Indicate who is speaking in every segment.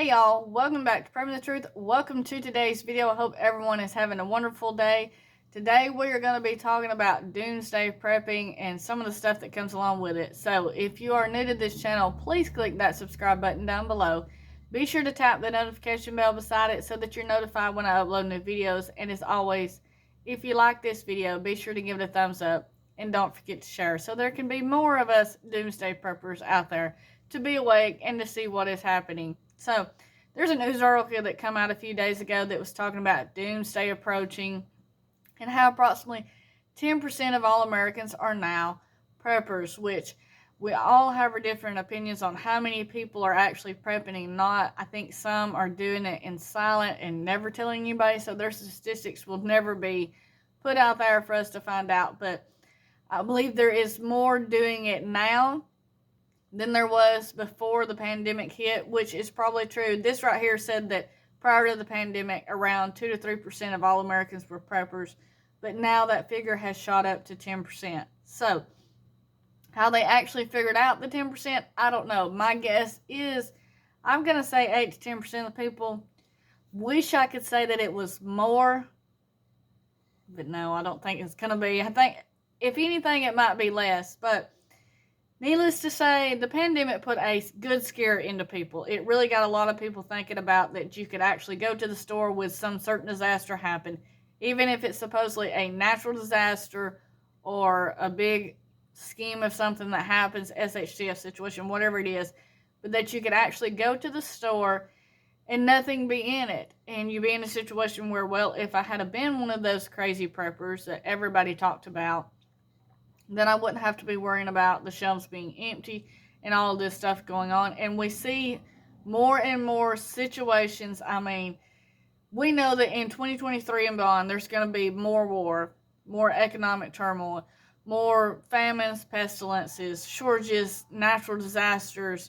Speaker 1: Hey y'all, welcome back to Preparedness Truth. Welcome to today's video. I hope everyone is having a wonderful day. Today we are going to be talking about doomsday prepping and some of the stuff that comes along with it. So if you are new to this channel, please click that subscribe button down below. Be sure to tap the notification bell beside it so that you're notified when I upload new videos. And as always, if you like this video, be sure to give it a thumbs up and don't forget to share so there can be more of us doomsday preppers out there to be awake and to see what is happening. So, there's a news article that came out a few days ago that was talking about doomsday approaching and how approximately 10% of all Americans are now preppers, which we all have our different opinions on how many people are actually prepping and not. I think some are doing it in silent and never telling anybody, so their statistics will never be put out there for us to find out. But I believe there is more doing it now than there was before the pandemic hit, which is probably true. This right here said that prior to the pandemic, around 2 to 3% of all Americans were preppers, but now that figure has shot up to 10%. So, how they actually figured out the 10%, I don't know. My guess is, I'm going to say 8 to 10% of the people. Wish I could say that it was more, but no, I don't think it's going to be. I think, if anything, it might be less, but needless to say, the pandemic put a good scare into people. It really got a lot of people thinking about that you could actually go to the store with some certain disaster happen, even if it's supposedly a natural disaster or a big scheme of something that happens, SHTF situation, whatever it is, but that you could actually go to the store and nothing be in it. And you be in a situation where, well, if I had been one of those crazy preppers that everybody talked about, then I wouldn't have to be worrying about the shelves being empty and all of this stuff going on. And we see more and more situations. I mean, we know that in 2023 and beyond, there's going to be more war, more economic turmoil, more famines, pestilences, shortages, natural disasters,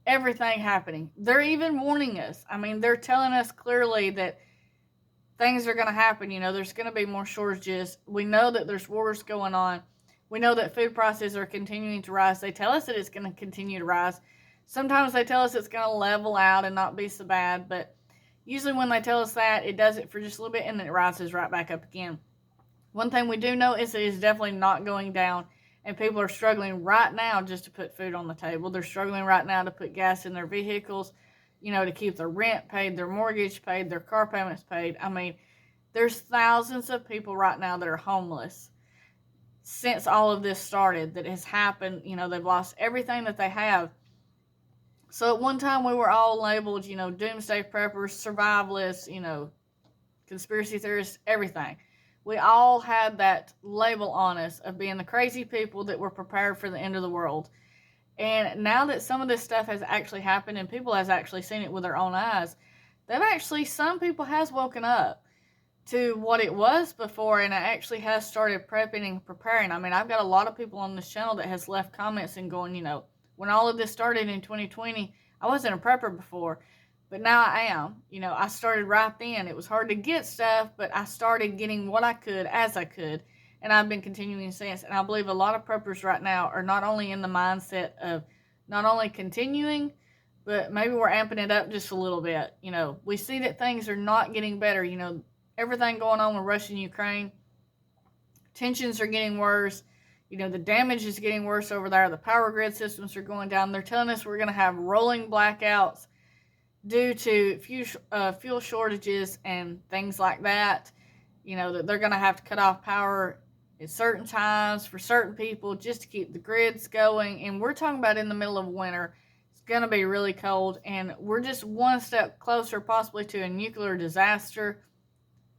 Speaker 1: everything happening. They're even warning us. I mean, they're telling us clearly that things are going to happen. There's going to be more shortages. We know that there's wars going on. We know that food prices are continuing to rise. They tell us that it's going to continue to rise. Sometimes they tell us it's going to level out and not be so bad, but usually when they tell us that, it does it for just a little bit and then it rises right back up again. One thing we do know is that it's definitely not going down, and people are struggling right now just to put food on the table. They're struggling right now to put gas in their vehicles, to keep their rent paid, their mortgage paid, their car payments paid. I mean, there's thousands of people right now that are homeless since all of this started that has happened. They've lost everything that they have. So at one time we were all labeled, doomsday preppers, survivalists, conspiracy theorists, everything. We all had that label on us of being the crazy people that were prepared for the end of the world. And now that some of this stuff has actually happened and people has actually seen it with their own eyes, some people has woken up to what it was before, and it actually has started prepping and preparing. I mean, I've got a lot of people on this channel that has left comments and going, when all of this started in 2020, I wasn't a prepper before, but now I am. I started right then. It was hard to get stuff, but I started getting what I could as I could, and I've been continuing since. And I believe a lot of preppers right now are not only in the mindset of not only continuing, but maybe we're amping it up just a little bit. We see that things are not getting better. Everything going on with Russia and Ukraine, tensions are getting worse. The damage is getting worse over there. The power grid systems are going down. They're telling us we're going to have rolling blackouts due to fuel shortages and things like that. That they're going to have to cut off power at certain times for certain people just to keep the grids going. And we're talking about in the middle of winter. It's going to be really cold, and we're just one step closer possibly to a nuclear disaster,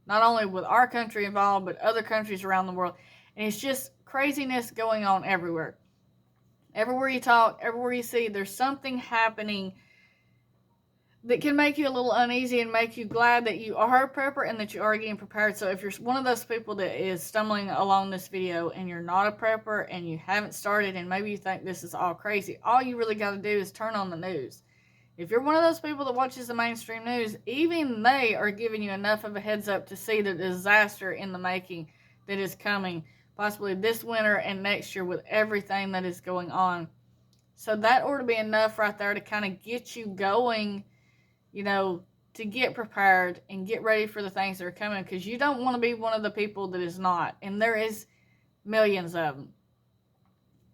Speaker 1: not only with our country involved, but other countries around the world. And it's just craziness going on everywhere. Everywhere you talk, everywhere you see, there's something happening that can make you a little uneasy and make you glad that you are a prepper and that you are getting prepared. So if you're one of those people that is stumbling along this video and you're not a prepper and you haven't started and maybe you think this is all crazy, all you really got to do is turn on the news. If you're one of those people that watches the mainstream news, even they are giving you enough of a heads up to see the disaster in the making that is coming, possibly this winter and next year with everything that is going on. So that ought to be enough right there to kind of get you going to get prepared and get ready for the things that are coming, because you don't want to be one of the people that is not. And there is millions of them.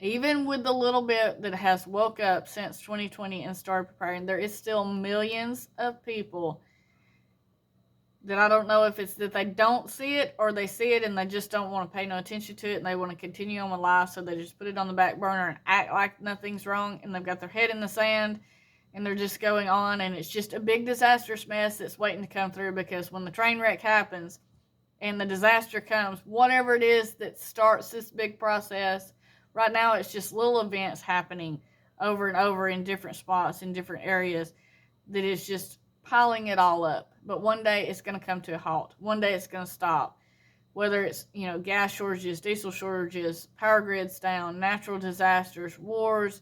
Speaker 1: Even with the little bit that has woke up since 2020 and started preparing, there is still millions of people that I don't know if it's that they don't see it or they see it and they just don't want to pay no attention to it and they want to continue on with life, so they just put it on the back burner and act like nothing's wrong, and they've got their head in the sand and they're just going on, and it's just a big disastrous mess that's waiting to come through, because when the train wreck happens and the disaster comes, whatever it is that starts this big process, right now it's just little events happening over and over in different spots, in different areas, that is just piling it all up. But one day it's going to come to a halt. One day it's going to stop. Whether it's, gas shortages, diesel shortages, power grids down, natural disasters, wars,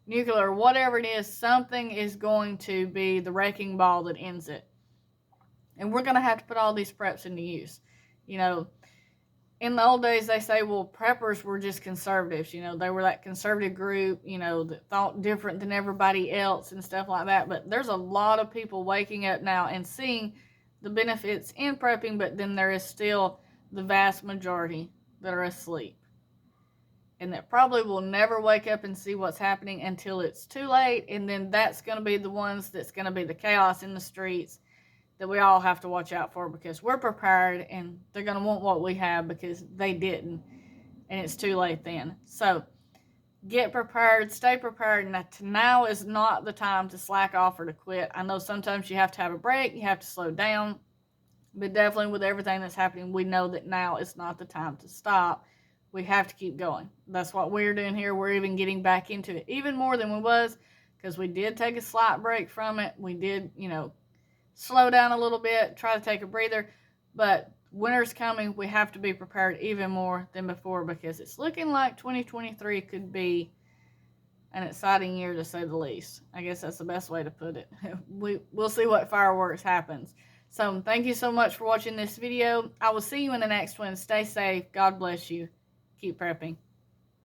Speaker 1: nuclear, whatever it is, something is going to be the wrecking ball that ends it. And we're going to have to put all these preps into use. In the old days, they say, well, preppers were just conservatives. They were that conservative group, that thought different than everybody else and stuff like that. But there's a lot of people waking up now and seeing the benefits in prepping, but then there is still the vast majority that are asleep. And that probably will never wake up and see what's happening until it's too late. And then that's going to be the ones that's going to be the chaos in the streets that we all have to watch out for, because we're prepared and they're going to want what we have because they didn't, and it's too late then. So get prepared, stay prepared. Now is not the time to slack off or to quit. I know sometimes you have to have a break, you have to slow down, but definitely with everything that's happening, we know that now is not the time to stop. We have to keep going. That's what we're doing here. We're even getting back into it even more than we was, because we did take a slight break from it. We did, slow down a little bit, try to take a breather, but winter's coming. We have to be prepared even more than before, because it's looking like 2023 could be an exciting year, to say the least. I guess that's the best way to put it. We'll see what fireworks happens. So thank you so much for watching this video. I will see you in the next one. Stay safe. God bless you. Keep prepping.